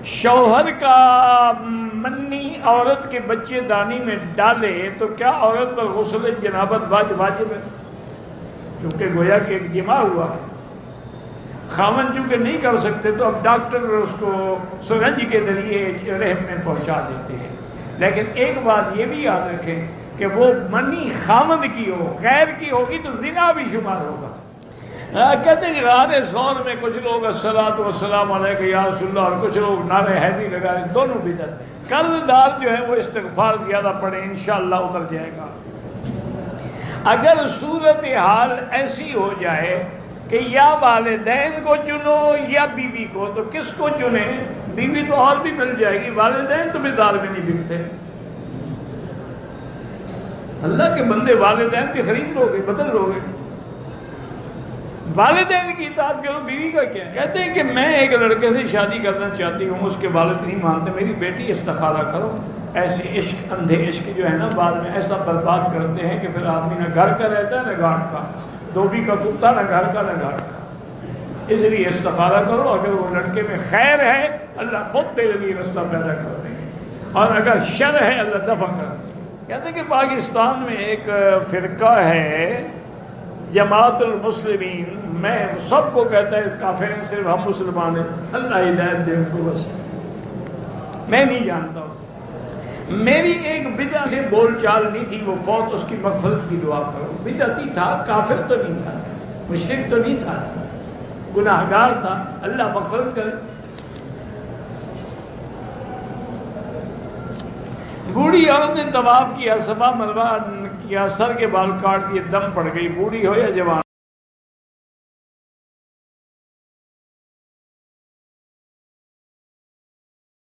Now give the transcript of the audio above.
شوہر کا منی عورت کے بچے دانی میں ڈالے تو کیا عورت پر غسل جنابت واجب ہے؟ کیونکہ گویا کہ ایک جماع ہوا ہے، خاوند چونکہ نہیں کر سکتے تو اب ڈاکٹر اس کو سرنج کے ذریعے رحم میں پہنچا دیتے ہیں۔ لیکن ایک بات یہ بھی یاد رکھیں کہ وہ منی خاوند کی ہو، غیر کی ہوگی تو زنا بھی شمار ہوگا۔ کہتے ہیں کہ غار ثور میں کچھ لوگ الصلاۃ والسلام علیک یا رسول اللہ اور کچھ لوگ نعرہ حیدری لگا رہے، دونوں بدعت۔ قرض دار جو ہے وہ استغفار زیادہ پڑھیں، انشاءاللہ اتر جائے گا۔ اگر صورتحال ایسی ہو جائے کہ یا والدین کو چنو یا بیوی کو، تو کس کو چنیں؟ بیوی تو اور بھی مل جائے گی، والدین تو بازار میں نہیں بکتے۔ اللہ کے بندے والدین بھی خرید لو گے، بدل لو گے، والدین کی اطاعت کرو، بیوی کا کیا ہے؟ کہتے ہیں کہ میں ایک لڑکے سے شادی کرنا چاہتی ہوں، اس کے والد نہیں مانتے، میری بیٹی استخارہ کرو۔ ایسے عشق، اندھے عشق جو ہے نا بعد میں ایسا برباد کرتے ہیں کہ پھر آدمی نہ گھر کا رہتا ہے نہ گھاٹ کا، دھوبی کا کتا، نہ گھر کا نہ گھاٹ کا۔ اس لیے استخارہ کرو، اگر وہ لڑکے میں خیر ہے اللہ خود تیرے لیے رستہ پیدا کر دیں گے، اور اگر شر ہے اللہ دفع کر دیں گے۔ کہتے ہیں کہ پاکستان میں ایک فرقہ ہے جماعت المسلمین، میں سب کو کہتا ہے کافر ہیں، صرف ہم مسلمان ہیں، اللہ ہدایت دے ان کو، بس میں نہیں جانتا ہوں۔ میری ایک بدعت سے بول چال نہیں تھی، وہ فوت، اس کی مغفرت کی دعا کرو۔ بدعتی تھا، کافر تو نہیں تھا، مشرک تو نہیں تھا، گناہگار تھا، اللہ مغفرت کرے۔ بوڑھی عورت نے طواف کیا، صفا مروا کیا، سر کے بال کاٹ دیے، دم پڑ گئی، بوڑھی ہو یا جوان